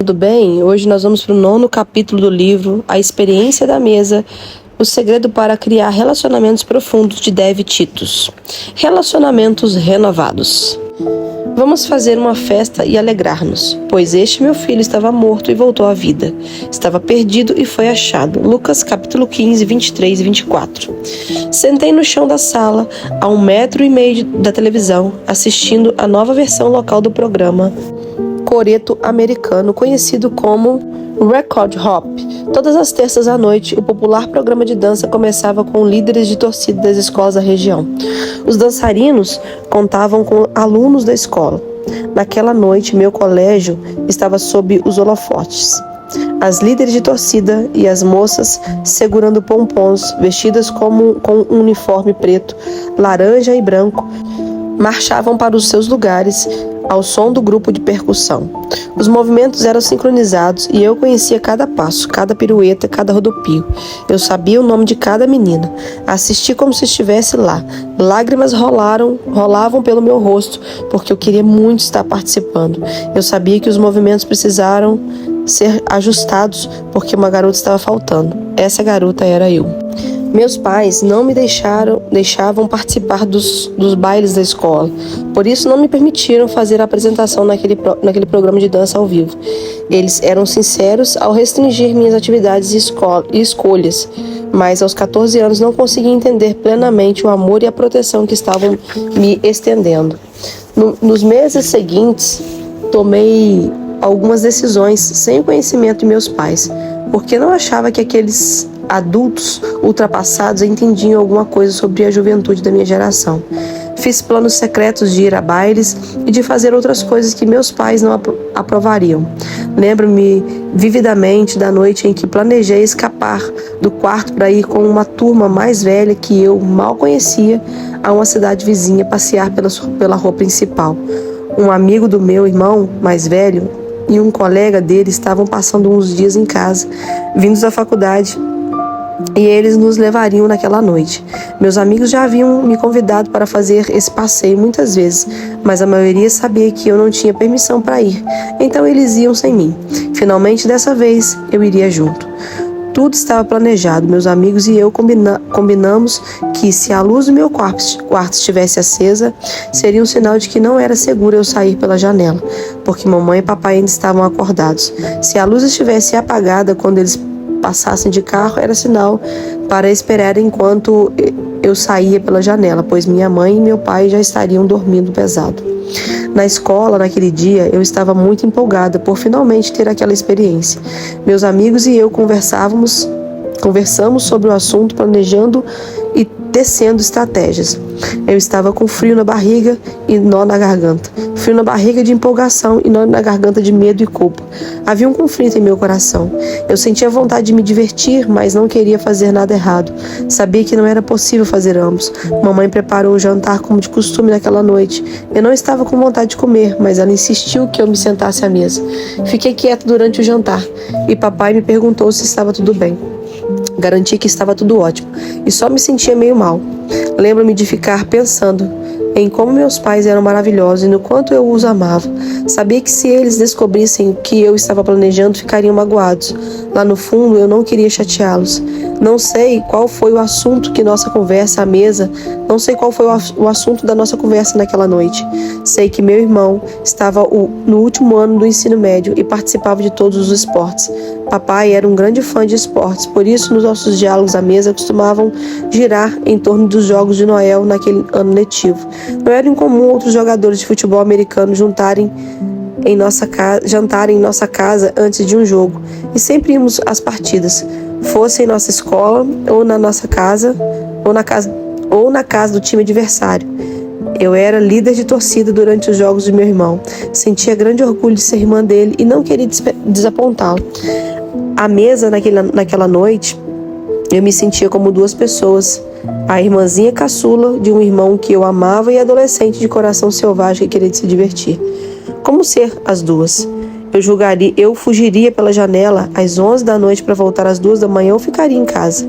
Tudo bem? Hoje nós vamos para o 9º capítulo do livro A Experiência da Mesa, o segredo para criar relacionamentos profundos, de Dev Titus. Relacionamentos renovados. Vamos fazer uma festa e alegrar-nos, pois este meu filho estava morto e voltou à vida. Estava perdido e foi achado. Lucas capítulo 15, 23 e 24. Sentei no chão da sala, a 1,5 metro da televisão, assistindo a nova versão local do programa coreto americano, conhecido como Record Hop. Todas as terças à noite, o popular programa de dança começava com líderes de torcida das escolas da região. Os dançarinos contavam com alunos da escola. Naquela noite, meu colégio estava sob os holofotes. As líderes de torcida e as moças segurando pompons, vestidas com um uniforme preto, laranja e branco, marchavam para os seus lugares ao som do grupo de percussão. Os movimentos eram sincronizados e eu conhecia cada passo, cada pirueta, cada rodopio. Eu sabia o nome de cada menina. Assisti como se estivesse lá. Lágrimas rolavam pelo meu rosto, porque eu queria muito estar participando. Eu sabia que os movimentos precisaram ser ajustados, porque uma garota estava faltando. Essa garota era eu. Meus pais não me deixavam participar dos bailes da escola, por isso não me permitiram fazer a apresentação naquele programa de dança ao vivo. Eles eram sinceros ao restringir minhas atividades e escolhas, mas aos 14 anos não consegui entender plenamente o amor e a proteção que estavam me estendendo. Nos meses seguintes, tomei algumas decisões sem o conhecimento de meus pais, porque não achava que aqueles adultos ultrapassados entendiam alguma coisa sobre a juventude da minha geração. Fiz planos secretos de ir a bailes e de fazer outras coisas que meus pais não aprovariam. Lembro-me vividamente da noite em que planejei escapar do quarto para ir com uma turma mais velha que eu mal conhecia a uma cidade vizinha passear pela rua principal. Um amigo do meu irmão mais velho e um colega dele estavam passando uns dias em casa, vindos da faculdade, e eles nos levariam naquela noite. Meus amigos já haviam me convidado para fazer esse passeio muitas vezes, mas a maioria sabia que eu não tinha permissão para ir, então eles iam sem mim. Finalmente, dessa vez, eu iria junto. Tudo estava planejado. Meus amigos e eu combinamos que, se a luz do meu quarto estivesse acesa, seria um sinal de que não era seguro eu sair pela janela, porque mamãe e papai ainda estavam acordados. Se a luz estivesse apagada quando eles passassem de carro, era sinal para esperar enquanto eu saía pela janela, pois minha mãe e meu pai já estariam dormindo pesado. Na escola, naquele dia, eu estava muito empolgada por finalmente ter aquela experiência. Meus amigos e eu conversamos sobre o assunto, planejando e tecendo estratégias. Eu estava com frio na barriga e nó na garganta. Frio na barriga de empolgação e nó na garganta de medo e culpa. Havia um conflito em meu coração. Eu sentia vontade de me divertir, mas não queria fazer nada errado. Sabia que não era possível fazer ambos. Mamãe preparou o jantar como de costume naquela noite. Eu não estava com vontade de comer, mas ela insistiu que eu me sentasse à mesa. Fiquei quieta durante o jantar e papai me perguntou se estava tudo bem. Garanti que estava tudo ótimo e só me sentia meio mal. Lembro-me de ficar pensando em como meus pais eram maravilhosos e no quanto eu os amava. Sabia que se eles descobrissem o que eu estava planejando, ficariam magoados. Lá no fundo, eu não queria chateá-los. Não sei qual foi o assunto que nossa conversa à mesa, não sei qual foi o assunto da nossa conversa naquela noite. Sei que meu irmão estava no último ano do ensino médio e participava de todos os esportes. Papai era um grande fã de esportes, por isso nos nossos diálogos à mesa costumavam girar em torno dos Jogos de Noel naquele ano letivo. Não era incomum outros jogadores de futebol americano jantarem em nossa casa antes de um jogo, e sempre íamos às partidas, fosse em nossa escola ou na nossa casa ou na casa do time adversário. Eu era líder de torcida durante os jogos do meu irmão. Sentia grande orgulho de ser irmã dele e não queria desapontá-lo. À mesa naquela noite, eu me sentia como duas pessoas. A irmãzinha caçula de um irmão que eu amava e adolescente de coração selvagem que queria se divertir. Como ser as duas? Eu fugiria pela janela às 11 da noite para voltar às 2 da manhã ou ficaria em casa.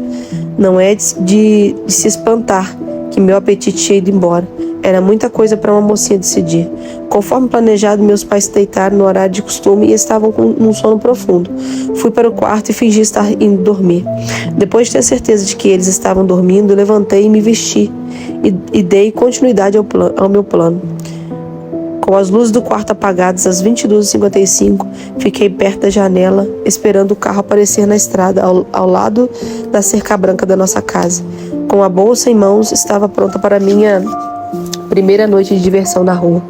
Não é de se espantar que meu apetite tinha ido embora. Era muita coisa para uma mocinha decidir. Conforme planejado, meus pais se deitaram no horário de costume e estavam com um sono profundo. Fui para o quarto e fingi estar indo dormir. Depois de ter certeza de que eles estavam dormindo, levantei e me vesti e dei continuidade ao meu plano. Com as luzes do quarto apagadas às 22h55, fiquei perto da janela, esperando o carro aparecer na estrada ao lado da cerca branca da nossa casa. Com a bolsa em mãos, estava pronta para minha primeira noite de diversão na rua.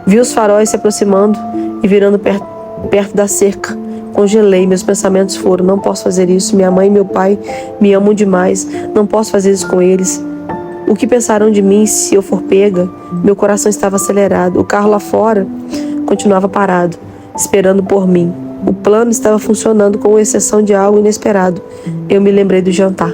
Vi os faróis se aproximando e virando perto da cerca. Congelei, meus pensamentos foram: não posso fazer isso, minha mãe e meu pai me amam demais, não posso fazer isso com eles. O que pensarão de mim se eu for pega? Meu coração estava acelerado. O carro lá fora continuava parado, esperando por mim. O plano estava funcionando, com exceção de algo inesperado. Eu me lembrei do jantar.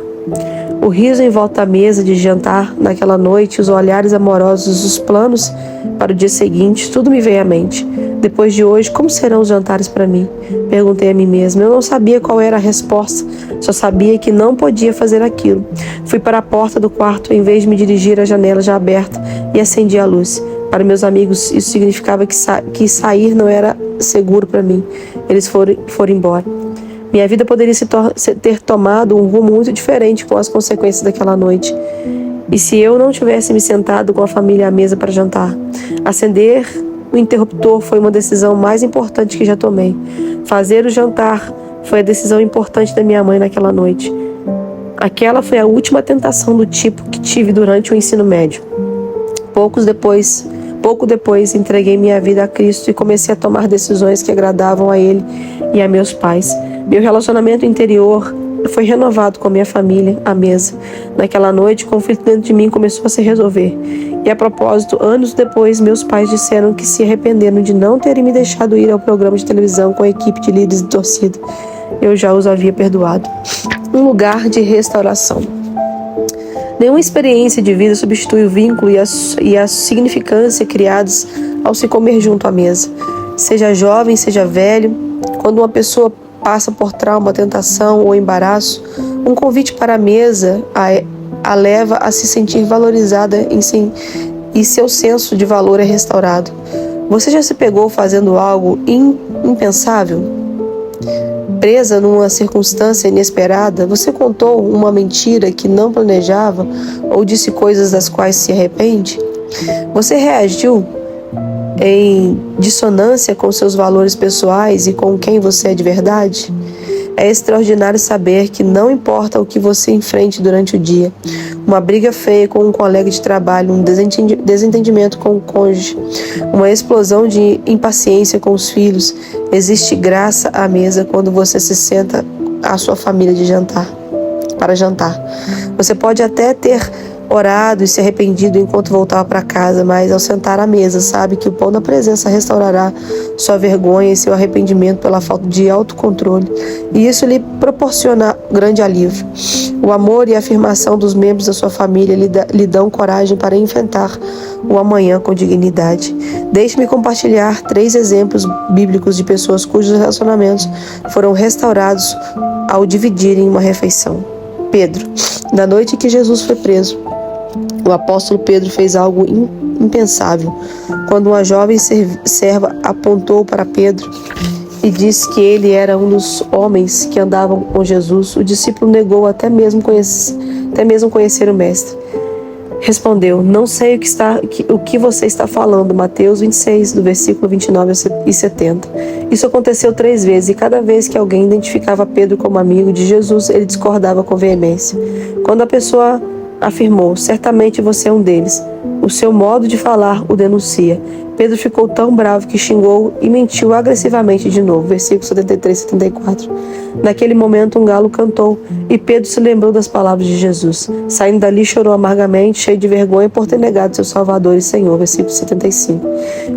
O riso em volta da mesa de jantar naquela noite, os olhares amorosos, os planos para o dia seguinte, tudo me veio à mente. Depois de hoje, como serão os jantares para mim? Perguntei a mim mesma. Eu não sabia qual era a resposta, só sabia que não podia fazer aquilo. Fui para a porta do quarto, em vez de me dirigir à janela já aberta, e acendi a luz. Para meus amigos, isso significava que sair não era seguro para mim. Eles foram embora. Minha vida poderia ter tomado um rumo muito diferente com as consequências daquela noite. E se eu não tivesse me sentado com a família à mesa para jantar? Acender o interruptor foi uma decisão mais importante que já tomei. Fazer o jantar foi a decisão importante da minha mãe naquela noite. Aquela foi a última tentação do tipo que tive durante o ensino médio. Pouco depois, entreguei minha vida a Cristo e comecei a tomar decisões que agradavam a Ele e a meus pais. Meu relacionamento interior foi renovado com a minha família à mesa. Naquela noite, o conflito dentro de mim começou a se resolver. E a propósito, anos depois, meus pais disseram que se arrependeram de não terem me deixado ir ao programa de televisão com a equipe de líderes de torcida. Eu já os havia perdoado. Um lugar de restauração. Nenhuma experiência de vida substitui o vínculo e a significância criados ao se comer junto à mesa. Seja jovem, seja velho, quando uma pessoa passa por trauma, tentação ou embaraço, um convite para a mesa a leva a se sentir valorizada e seu senso de valor é restaurado. Você já se pegou fazendo algo impensável? Presa numa circunstância inesperada? Você contou uma mentira que não planejava ou disse coisas das quais se arrepende? Você reagiu em dissonância com seus valores pessoais e com quem você é de verdade? É extraordinário saber que não importa o que você enfrente durante o dia, uma briga feia com um colega de trabalho, um desentendimento com o cônjuge, uma explosão de impaciência com os filhos, existe graça à mesa quando você se senta à sua família para jantar. Você pode até ter orado e se arrependido enquanto voltava para casa, mas ao sentar à mesa, sabe que o pão da presença restaurará sua vergonha e seu arrependimento pela falta de autocontrole, e isso lhe proporciona grande alívio. O amor e a afirmação dos membros da sua família lhe dão coragem para enfrentar o amanhã com dignidade. Deixe-me compartilhar 3 exemplos bíblicos de pessoas cujos relacionamentos foram restaurados ao dividirem uma refeição. Pedro. Na noite em que Jesus foi preso, o apóstolo Pedro fez algo impensável. Quando uma jovem serva apontou para Pedro e disse que ele era um dos homens que andavam com Jesus, o discípulo negou até mesmo conhecer o mestre. Respondeu: não sei o que você está falando. Mateus 26, do versículo 29 e 70. Isso aconteceu 3 vezes, e cada vez que alguém identificava Pedro como amigo de Jesus, ele discordava com veemência. Quando a pessoa afirmou: certamente você é um deles, o seu modo de falar o denuncia. Pedro ficou tão bravo que xingou e mentiu agressivamente de novo. Versículos 73 e 74. Naquele momento um galo cantou e Pedro se lembrou das palavras de Jesus. Saindo dali chorou amargamente, cheio de vergonha por ter negado seu Salvador e Senhor. Versículo 75.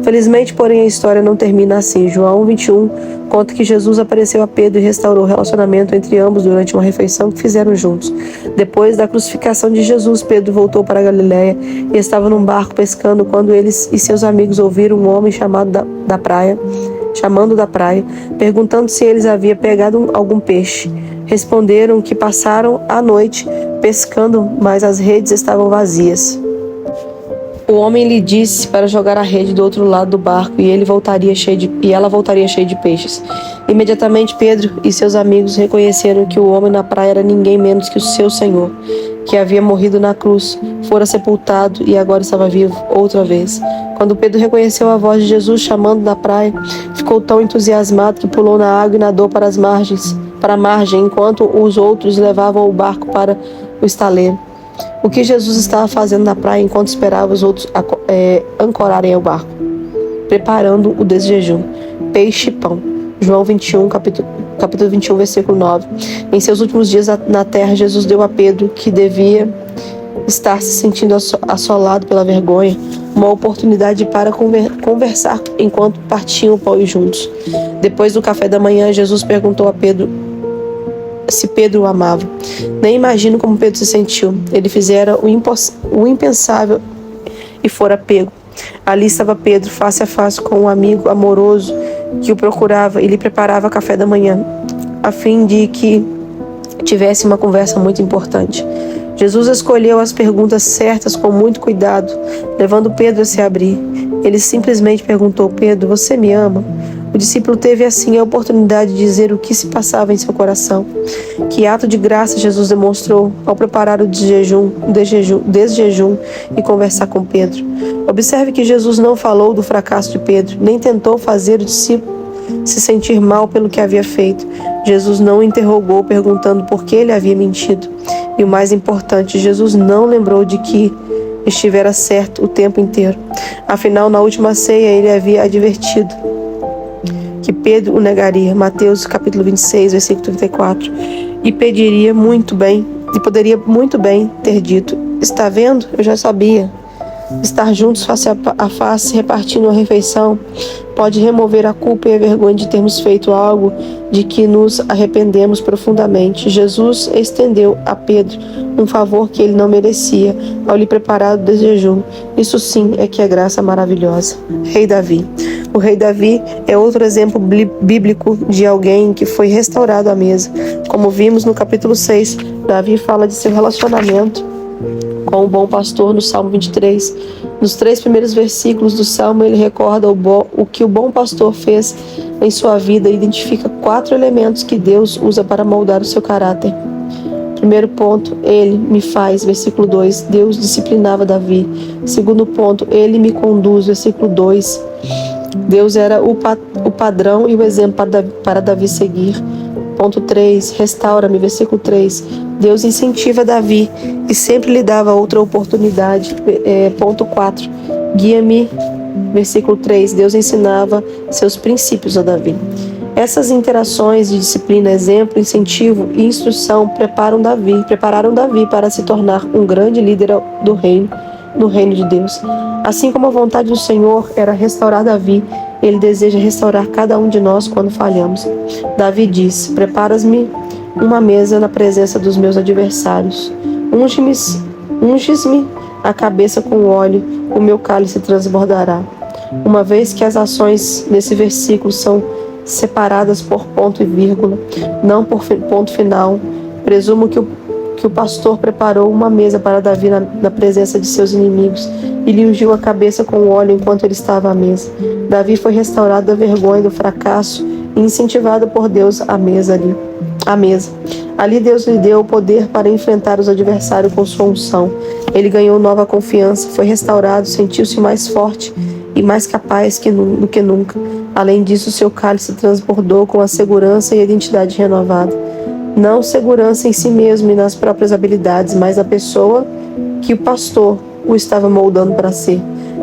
Felizmente, porém, a história não termina assim. João 21 conta que Jesus apareceu a Pedro e restaurou o relacionamento entre ambos durante uma refeição que fizeram juntos. Depois da crucificação de Jesus, Pedro voltou para a Galiléia e estava num barco pescando quando eles e seus amigos ouviram um homem chamando da praia, perguntando se eles haviam pegado algum peixe. Responderam que passaram a noite pescando, mas as redes estavam vazias. O homem lhe disse para jogar a rede do outro lado do barco e ela voltaria cheia de peixes. Imediatamente Pedro e seus amigos reconheceram que o homem na praia era ninguém menos que o seu Senhor, que havia morrido na cruz, fora sepultado e agora estava vivo outra vez. Quando Pedro reconheceu a voz de Jesus chamando na praia, ficou tão entusiasmado que pulou na água e nadou para a margem, enquanto os outros levavam o barco para o estaleiro. O que Jesus estava fazendo na praia enquanto esperava os outros ancorarem o barco? Preparando o desjejum, peixe e pão. João 21, capítulo 21, versículo 9. Em seus últimos dias na terra, Jesus deu a Pedro, que devia estar se sentindo assolado pela vergonha, uma oportunidade para conversar enquanto partiam o pão juntos. Depois do café da manhã, Jesus perguntou a Pedro se Pedro o amava. Nem imagino como Pedro se sentiu. Ele fizera o impensável e fora pego. Ali estava Pedro, face a face com um amigo amoroso que o procurava e lhe preparava café da manhã, a fim de que tivesse uma conversa muito importante. Jesus escolheu as perguntas certas com muito cuidado, levando Pedro a se abrir. Ele simplesmente perguntou: Pedro, você me ama? O discípulo teve assim a oportunidade de dizer o que se passava em seu coração. Que ato de graça Jesus demonstrou ao preparar o desjejum e conversar com Pedro. Observe que Jesus não falou do fracasso de Pedro, nem tentou fazer o discípulo se sentir mal pelo que havia feito. Jesus não o interrogou perguntando por que ele havia mentido. E o mais importante, Jesus não lembrou de que estivera certo o tempo inteiro. Afinal, na última ceia, ele havia advertido que Pedro o negaria. Mateus capítulo 26, versículo 34. E poderia muito bem ter dito: está vendo? Eu já sabia. Estar juntos face a face, repartindo a refeição, pode remover a culpa e a vergonha de termos feito algo de que nos arrependemos profundamente. Jesus estendeu a Pedro um favor que ele não merecia ao lhe preparar o desjejum. Isso sim é que é graça maravilhosa. Rei Davi. O rei Davi é outro exemplo bíblico de alguém que foi restaurado à mesa. Como vimos no capítulo 6, Davi fala de seu relacionamento com o bom pastor no Salmo 23. Nos 3 primeiros versículos do Salmo, ele recorda o que o bom pastor fez em sua vida e identifica 4 elementos que Deus usa para moldar o seu caráter. Primeiro ponto, ele me faz, versículo 2, Deus disciplinava Davi. Segundo ponto, ele me conduz, versículo 2, Deus era o padrão e o exemplo para Davi seguir. Ponto 3, restaura-me, versículo 3, Deus incentiva Davi e sempre lhe dava outra oportunidade. Ponto 4, guia-me, versículo 3, Deus ensinava seus princípios a Davi. Essas interações de disciplina, exemplo, incentivo e instrução prepararam Davi para se tornar um grande líder no reino de Deus. Assim como a vontade do Senhor era restaurar Davi, Ele deseja restaurar cada um de nós quando falhamos. Davi diz: preparas-me uma mesa na presença dos meus adversários. Unges-me a cabeça com óleo, o meu cálice transbordará. Uma vez que as ações nesse versículo são separadas por ponto e vírgula, não por ponto final, presumo que o pastor preparou uma mesa para Davi na presença de seus inimigos e lhe ungiu a cabeça com óleo enquanto ele estava à mesa. Davi foi restaurado da vergonha do fracasso e incentivado por Deus à mesa. Ali Deus lhe deu o poder para enfrentar os adversários com sua unção. Ele ganhou nova confiança, foi restaurado, sentiu-se mais forte e mais capaz do que nunca. Além disso, seu cálice transbordou com a segurança e a identidade renovada. Não segurança em si mesmo e nas próprias habilidades, mas a pessoa que o pastor o estava moldando para ser.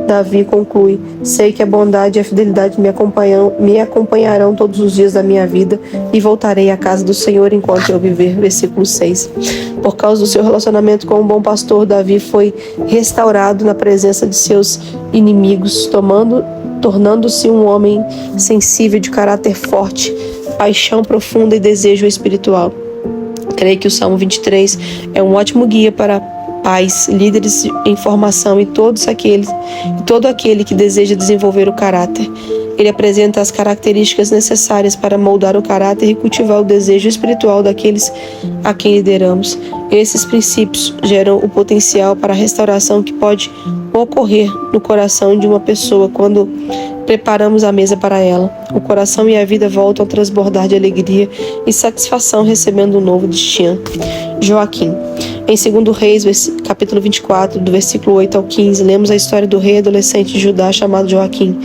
Davi conclui: sei que a bondade e a fidelidade me acompanharão todos os dias da minha vida e voltarei à casa do Senhor enquanto eu viver. Versículo 6. Por causa do seu relacionamento com o bom pastor, Davi foi restaurado na presença de seus inimigos, tornando-se um homem sensível, de caráter forte, paixão profunda e desejo espiritual. Creio que o Salmo 23 é um ótimo guia para pais, líderes em formação e todo aquele que deseja desenvolver o caráter. Ele apresenta as características necessárias para moldar o caráter e cultivar o desejo espiritual daqueles a quem lideramos. Esses princípios geram o potencial para a restauração que pode ocorrer no coração de uma pessoa quando preparamos a mesa para ela. O coração e a vida voltam a transbordar de alegria e satisfação recebendo um novo destino. Joaquim. Em 2 Reis, capítulo 24, do versículo 8 ao 15, lemos a história do rei adolescente de Judá chamado Joaquim,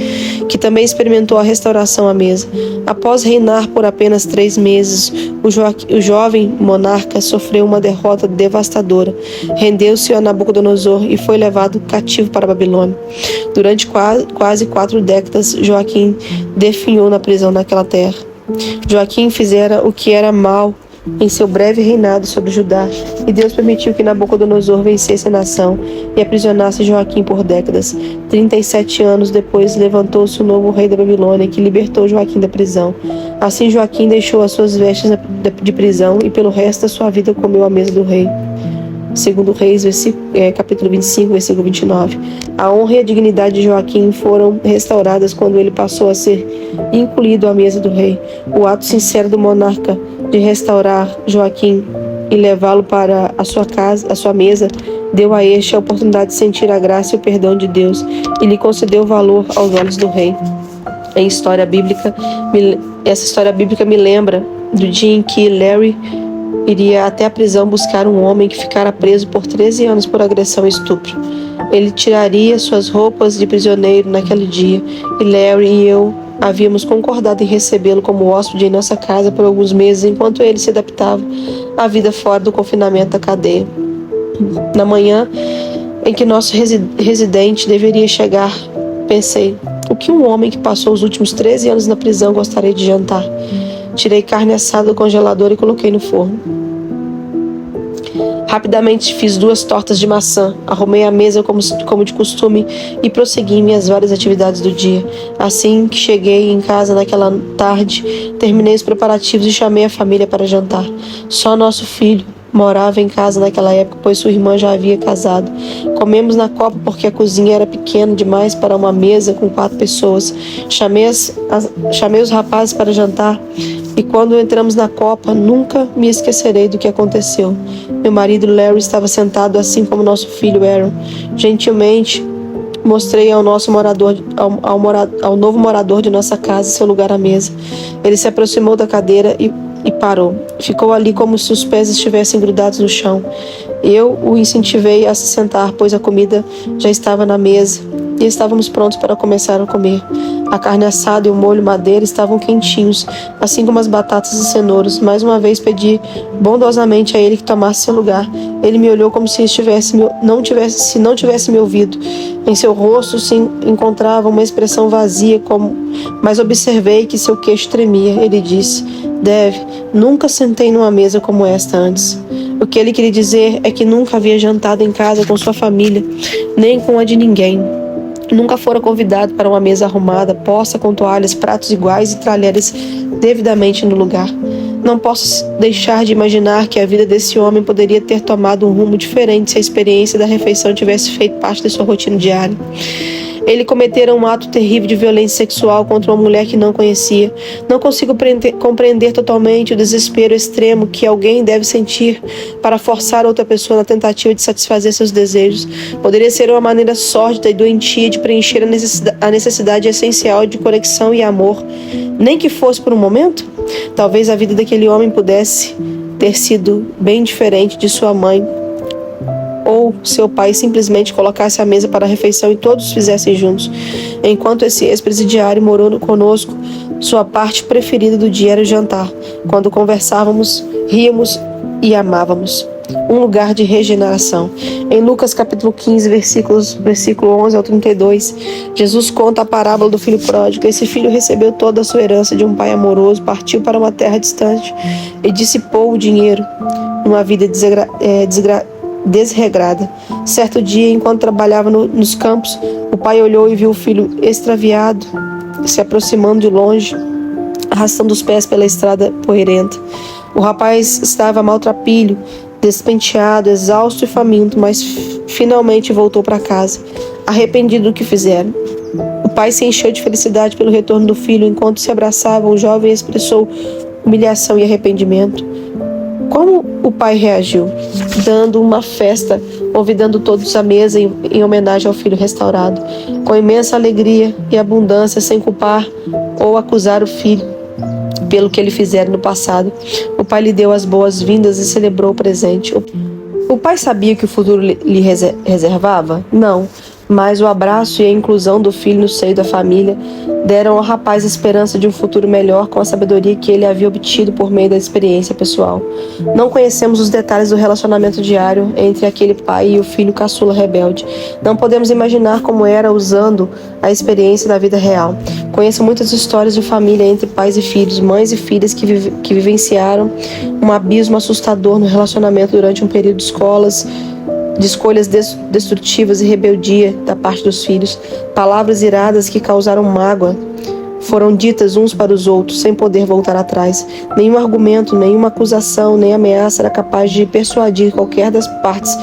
que também experimentou a restauração à mesa. Após reinar por apenas 3 meses, o jovem monarca sofreu uma derrota devastadora. Rendeu-se a Nabucodonosor e foi levado cativo para a Babilônia. Durante quase 4 décadas, Joaquim definhou na prisão naquela terra. Joaquim fizera o que era mal em seu breve reinado sobre Judá, e Deus permitiu que Nabucodonosor vencesse a nação e aprisionasse Joaquim por décadas. 37 anos depois, levantou-se o novo rei da Babilônia, que libertou Joaquim da prisão. Assim, Joaquim deixou as suas vestes de prisão e pelo resto da sua vida comeu à mesa do rei. 2 Reis, capítulo 25, versículo 29. A honra e a dignidade de Joaquim foram restauradas quando ele passou a ser incluído à mesa do rei. O ato sincero do monarca de restaurar Joaquim e levá-lo para a sua casa, a sua mesa, deu a este a oportunidade de sentir a graça e o perdão de Deus e lhe concedeu valor aos olhos do rei. Essa história bíblica me lembra do dia em que Larry iria até a prisão buscar um homem que ficara preso por 13 anos por agressão e estupro. Ele tiraria suas roupas de prisioneiro naquele dia, e Larry e eu havíamos concordado em recebê-lo como hóspede em nossa casa por alguns meses, enquanto ele se adaptava à vida fora do confinamento da cadeia. Na manhã em que nosso residente deveria chegar, pensei: o que um homem que passou os últimos 13 anos na prisão gostaria de jantar? Tirei carne assada do congelador e coloquei no forno. Rapidamente fiz 2 tortas de maçã, arrumei a mesa como de costume e prossegui em minhas várias atividades do dia. Assim que cheguei em casa naquela tarde, terminei os preparativos e chamei a família para jantar. Só nosso filho morava em casa naquela época, pois sua irmã já havia casado. Comemos na copa porque a cozinha era pequena demais para uma mesa com 4 pessoas. Chamei os rapazes para jantar e quando entramos na copa, nunca me esquecerei do que aconteceu. Meu marido Larry estava sentado assim como nosso filho Aaron. Gentilmente mostrei ao novo morador de nossa casa seu lugar à mesa. Ele se aproximou da cadeira e parou. Ficou ali como se os pés estivessem grudados no chão. Eu o incentivei a se sentar, pois a comida já estava na mesa e estávamos prontos para começar a comer. A carne assada e o molho madeira estavam quentinhos, assim como as batatas e cenouras. Mais uma vez pedi bondosamente a ele que tomasse seu lugar. Ele me olhou como se não tivesse me ouvido. Em seu rosto se encontrava uma expressão vazia, mas observei que seu queixo tremia. Ele disse: Dev, nunca sentei numa mesa como esta antes. O que ele queria dizer é que nunca havia jantado em casa com sua família, nem com a de ninguém. Nunca fora convidado para uma mesa arrumada, posta com toalhas, pratos iguais e talheres devidamente no lugar. Não posso deixar de imaginar que a vida desse homem poderia ter tomado um rumo diferente se a experiência da refeição tivesse feito parte da sua rotina diária. Ele cometera um ato terrível de violência sexual contra uma mulher que não conhecia. Não consigo compreender totalmente o desespero extremo que alguém deve sentir para forçar outra pessoa na tentativa de satisfazer seus desejos. Poderia ser uma maneira sórdida e doentia de preencher a necessidade essencial de conexão e amor, nem que fosse por um momento. Talvez a vida daquele homem pudesse ter sido bem diferente de sua mãe, ou seu pai simplesmente colocasse a mesa para a refeição e todos fizessem juntos. Enquanto esse ex-presidiário morou conosco, sua parte preferida do dia era o jantar, quando conversávamos, ríamos e amávamos. Um lugar de regeneração. Em Lucas capítulo 15, versículo 11 ao 32, Jesus conta a parábola do filho pródigo. Esse filho recebeu toda a sua herança de um pai amoroso, partiu para uma terra distante e dissipou o dinheiro numa vida desregrada. Certo dia, enquanto trabalhava nos campos, o pai olhou e viu o filho extraviado se aproximando de longe, arrastando os pés pela estrada poeirenta. O rapaz estava maltrapilho, despenteado, exausto e faminto, mas finalmente voltou para casa, arrependido do que fizeram. O pai se encheu de felicidade pelo retorno do filho. Enquanto se abraçavam, o jovem expressou humilhação e arrependimento. Como o pai reagiu? Dando uma festa, convidando todos à mesa em homenagem ao filho restaurado, com imensa alegria e abundância, sem culpar ou acusar o filho pelo que ele fizera no passado. O pai lhe deu as boas-vindas e celebrou o presente. O pai sabia que o futuro lhe reservava? Não, mas o abraço e a inclusão do filho no seio da família deram ao rapaz a esperança de um futuro melhor com a sabedoria que ele havia obtido por meio da experiência pessoal. Não conhecemos os detalhes do relacionamento diário entre aquele pai e o filho caçula rebelde. Não podemos imaginar como era usando a experiência da vida real. Conheço muitas histórias de família entre pais e filhos, mães e filhas que vivenciaram um abismo assustador no relacionamento durante um período de escolhas destrutivas e rebeldia da parte dos filhos. Palavras iradas que causaram mágoa foram ditas uns para os outros, sem poder voltar atrás. Nenhum argumento, nenhuma acusação, nem ameaça era capaz de persuadir qualquer das partes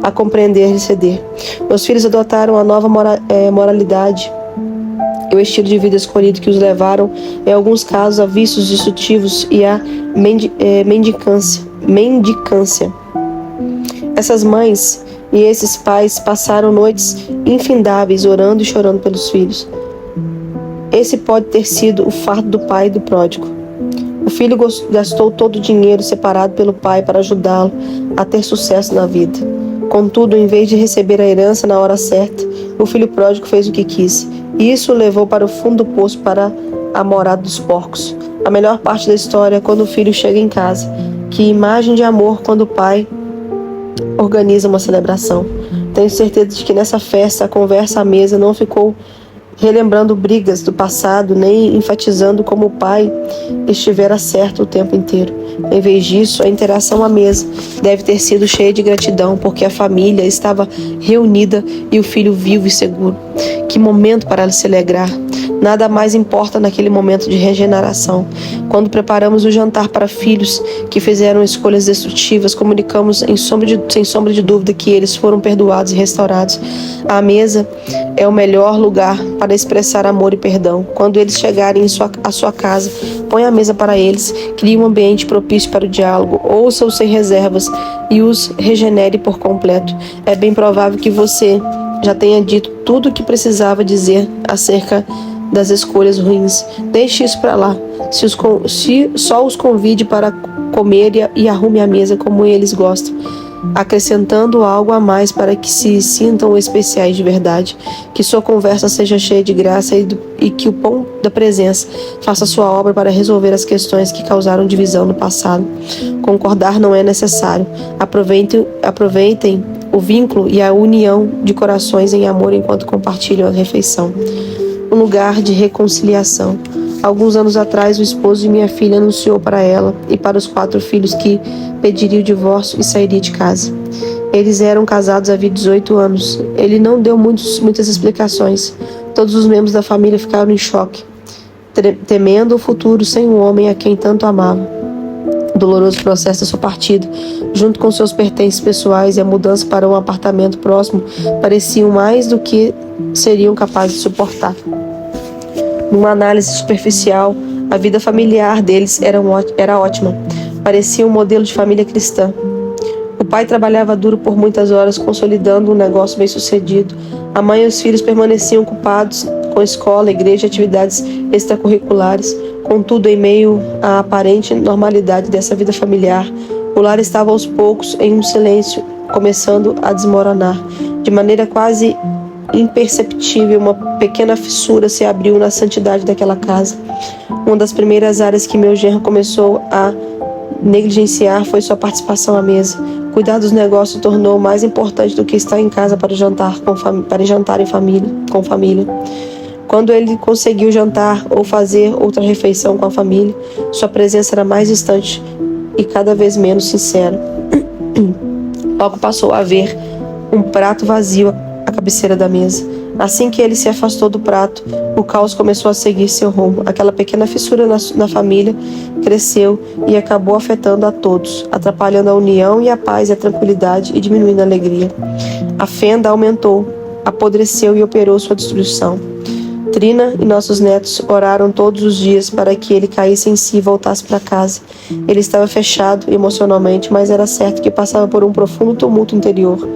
a compreender e ceder. Meus filhos adotaram a nova moralidade e o estilo de vida escolhido que os levaram, em alguns casos, a vícios destrutivos e a mendicância. Essas mães e esses pais passaram noites infindáveis orando e chorando pelos filhos. Esse pode ter sido o fardo do pai e do pródigo. O filho gastou todo o dinheiro separado pelo pai para ajudá-lo a ter sucesso na vida. Contudo, em vez de receber a herança na hora certa, o filho pródigo fez o que quis. E isso o levou para o fundo do poço, para a morada dos porcos. A melhor parte da história é quando o filho chega em casa. Que imagem de amor quando o pai organiza uma celebração. Tenho certeza de que nessa festa a conversa à mesa não ficou relembrando brigas do passado, nem enfatizando como o pai estivera certo o tempo inteiro. Em vez disso, a interação à mesa deve ter sido cheia de gratidão, porque a família estava reunida e o filho vivo e seguro. Que momento para se alegrar! Nada mais importa naquele momento de regeneração. Quando preparamos o jantar para filhos que fizeram escolhas destrutivas, comunicamos sem sombra de dúvida que eles foram perdoados e restaurados. A mesa é o melhor lugar para expressar amor e perdão. Quando eles chegarem à sua casa, põe a mesa para eles, crie um ambiente propício para o diálogo, ouça-os sem reservas e os regenere por completo. É bem provável que você já tenha dito tudo o que precisava dizer acerca das escolhas ruins. Deixe isso para lá. Só os convide para comer e arrume a mesa como eles gostam, acrescentando algo a mais para que se sintam especiais de verdade. Que sua conversa seja cheia de graça e que o pão da presença faça sua obra para resolver as questões que causaram divisão no passado. Concordar não é necessário. Aproveitem o vínculo e a união de corações em amor enquanto compartilham a refeição. Um lugar de reconciliação. Alguns anos atrás, o esposo de minha filha anunciou para ela e para os 4 filhos que pediria o divórcio e sairia de casa. Eles eram casados havia 18 anos. Ele não deu muitas explicações. Todos os membros da família ficaram em choque, temendo o futuro sem um homem a quem tanto amava. O doloroso processo da sua partida, junto com seus pertences pessoais e a mudança para um apartamento próximo, pareciam mais do que seriam capazes de suportar. Numa análise superficial, a vida familiar deles era ótima. Parecia um modelo de família cristã. O pai trabalhava duro por muitas horas, consolidando um negócio bem-sucedido. A mãe e os filhos permaneciam ocupados com escola, igreja e atividades extracurriculares. Contudo, em meio à aparente normalidade dessa vida familiar, o lar estava aos poucos em um silêncio, começando a desmoronar. De maneira quase imperceptível, uma pequena fissura se abriu na santidade daquela casa. Uma das primeiras áreas que meu genro começou a negligenciar foi sua participação à mesa. Cuidar dos negócios tornou mais importante do que estar em casa para jantar com família. Quando ele conseguiu jantar ou fazer outra refeição com a família, sua presença era mais distante e cada vez menos sincera. Logo passou a ver um prato vazio à cabeceira da mesa. Assim que ele se afastou do prato, o caos começou a seguir seu rumo. Aquela pequena fissura na família cresceu e acabou afetando a todos, atrapalhando a união e a paz e a tranquilidade e diminuindo a alegria. A fenda aumentou, apodreceu e operou sua destruição. Trina e nossos netos oraram todos os dias para que ele caísse em si e voltasse para casa. Ele estava fechado emocionalmente, mas era certo que passava por um profundo tumulto interior.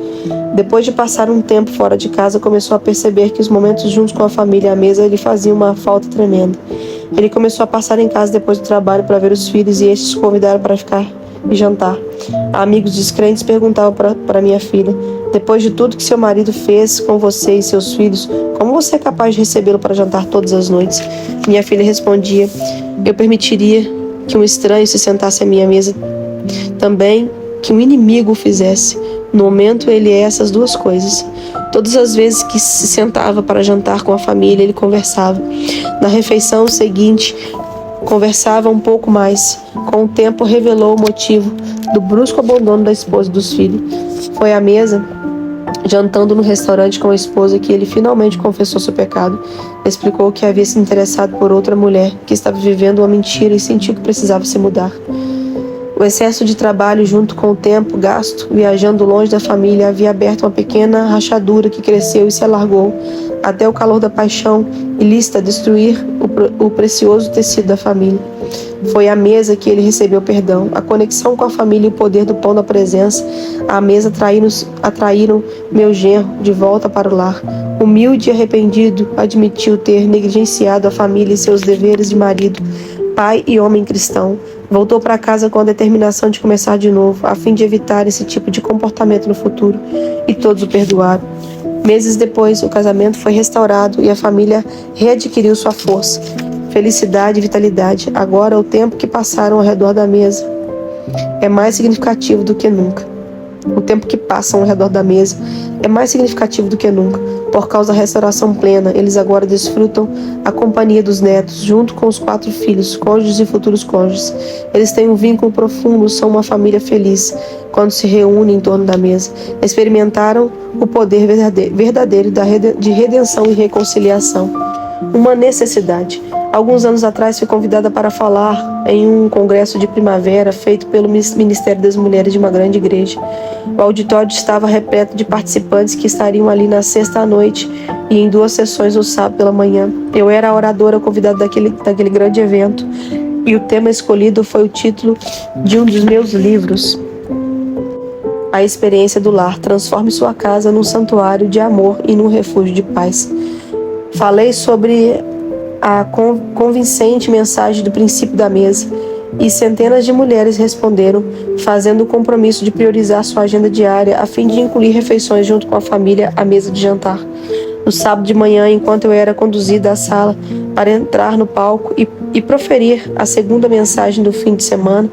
Depois de passar um tempo fora de casa, começou a perceber que os momentos juntos com a família à mesa lhe faziam uma falta tremenda. Ele começou a passar em casa depois do trabalho para ver os filhos e estes o convidaram para ficar e jantar. Amigos descrentes perguntavam para minha filha: depois de tudo que seu marido fez com você e seus filhos, como você é capaz de recebê-lo para jantar todas as noites? Minha filha respondia: eu permitiria que um estranho se sentasse à minha mesa, também que um inimigo o fizesse. No momento, ele é essas duas coisas. Todas as vezes que se sentava para jantar com a família, ele conversava. Na refeição seguinte, conversava um pouco mais. Com o tempo, revelou o motivo do brusco abandono da esposa e dos filhos. Foi à mesa, jantando no restaurante com a esposa, que ele finalmente confessou seu pecado. Explicou que havia se interessado por outra mulher, que estava vivendo uma mentira e sentiu que precisava se mudar. O excesso de trabalho, junto com o tempo gasto viajando longe da família, havia aberto uma pequena rachadura que cresceu e se alargou, até o calor da paixão ilícita destruir o precioso tecido da família. Foi à mesa que ele recebeu perdão. A conexão com a família e o poder do pão da presença à mesa atraíram meu genro de volta para o lar. Humilde e arrependido, admitiu ter negligenciado a família e seus deveres de marido, pai e homem cristão. Voltou para casa com a determinação de começar de novo, a fim de evitar esse tipo de comportamento no futuro, e todos o perdoaram. Meses depois, o casamento foi restaurado e a família readquiriu sua força, felicidade e vitalidade. Agora, o tempo que passaram ao redor da mesa é mais significativo do que nunca. O tempo que passam ao redor da mesa é mais significativo do que nunca. Por causa da restauração plena, eles agora desfrutam a companhia dos netos, junto com os 4 filhos, cônjuges e futuros cônjuges. Eles têm um vínculo profundo, são uma família feliz quando se reúnem em torno da mesa. Experimentaram o poder verdadeiro de redenção e reconciliação. Uma necessidade. Alguns anos atrás fui convidada para falar em um congresso de primavera feito pelo Ministério das Mulheres de uma grande igreja. O auditório estava repleto de participantes que estariam ali na sexta à noite e em 2 sessões no sábado pela manhã. Eu era a oradora convidada daquele grande evento e o tema escolhido foi o título de um dos meus livros: A Experiência do Lar. Transforme sua casa num santuário de amor e num refúgio de paz. Falei sobre a convincente mensagem do princípio da mesa e centenas de mulheres responderam, fazendo o compromisso de priorizar sua agenda diária a fim de incluir refeições junto com a família à mesa de jantar. No sábado de manhã, enquanto eu era conduzida à sala para entrar no palco e proferir a segunda mensagem do fim de semana,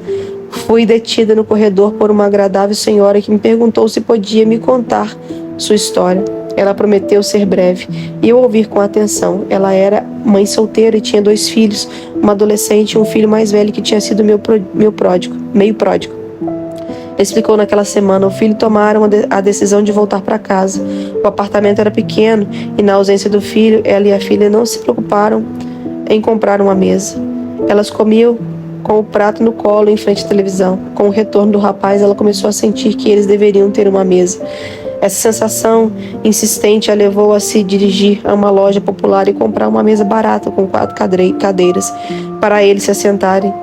fui detida no corredor por uma agradável senhora que me perguntou se podia me contar sua história. Ela prometeu ser breve e eu ouvi com atenção. Ela era mãe solteira e tinha 2 filhos, uma adolescente e um filho mais velho que tinha sido meio pródigo. Explicou naquela semana, o filho tomaram a decisão de voltar para casa. O apartamento era pequeno e, na ausência do filho, ela e a filha não se preocuparam em comprar uma mesa. Elas comiam com o prato no colo em frente à televisão. Com o retorno do rapaz, ela começou a sentir que eles deveriam ter uma mesa. Essa sensação insistente a levou a se dirigir a uma loja popular e comprar uma mesa barata com 4 cadeiras para eles se assentarem,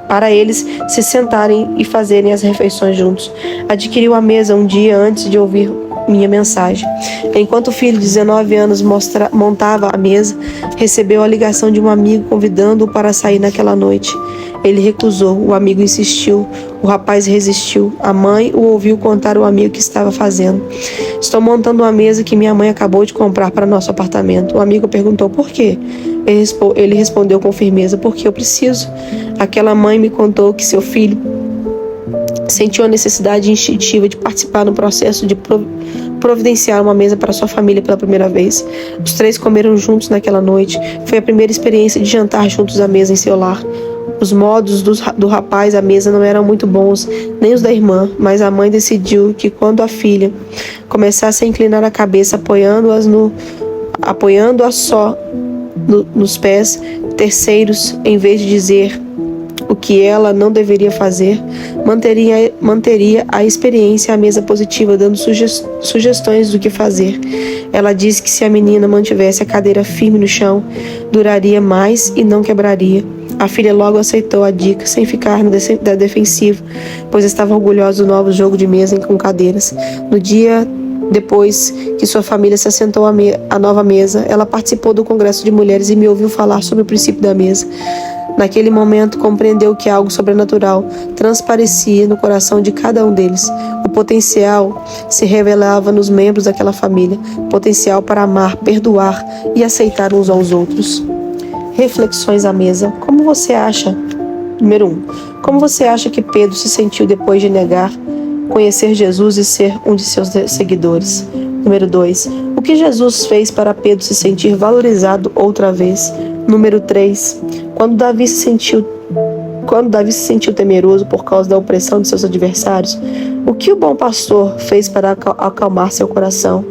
para eles se sentarem e fazerem as refeições juntos. Adquiriu a mesa um dia antes de ouvir minha mensagem. Enquanto o filho de 19 anos montava a mesa, recebeu a ligação de um amigo convidando-o para sair naquela noite. Ele recusou, o amigo insistiu, o rapaz resistiu. A mãe o ouviu contar ao amigo que estava fazendo. Estou montando uma mesa que minha mãe acabou de comprar para nosso apartamento. O amigo perguntou por quê. Ele respondeu com firmeza, porque eu preciso. Aquela mãe me contou que seu filho sentiu a necessidade instintiva de participar no processo de providenciar uma mesa para sua família pela primeira vez. Os 3 comeram juntos naquela noite. Foi a primeira experiência de jantar juntos à mesa em seu lar. Os modos do rapaz à mesa não eram muito bons, nem os da irmã, mas a mãe decidiu que quando a filha começasse a inclinar a cabeça, apoiando-a só nos pés terceiros, em vez de dizer o que ela não deveria fazer, manteria a experiência à mesa positiva, dando sugestões do que fazer. Ela disse que se a menina mantivesse a cadeira firme no chão, duraria mais e não quebraria. A filha logo aceitou a dica, sem ficar na defensiva, pois estava orgulhosa do novo jogo de mesa com cadeiras. No dia depois que sua família se assentou à nova mesa, ela participou do congresso de mulheres e me ouviu falar sobre o princípio da mesa. Naquele momento, compreendeu que algo sobrenatural transparecia no coração de cada um deles. O potencial se revelava nos membros daquela família, potencial para amar, perdoar e aceitar uns aos outros. Reflexões à mesa. Como você acha? Número 1. Como você acha que Pedro se sentiu depois de negar conhecer Jesus e ser um de seus seguidores? Número 2. O que Jesus fez para Pedro se sentir valorizado outra vez? Número 3. Quando Davi se sentiu temeroso por causa da opressão de seus adversários, o que o bom pastor fez para acalmar seu coração?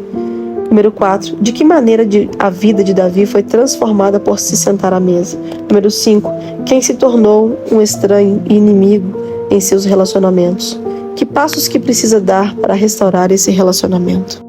Número 4. De que maneira a vida de Davi foi transformada por se sentar à mesa? Número 5. Quem se tornou um estranho e inimigo em seus relacionamentos? Que passos que precisa dar para restaurar esse relacionamento?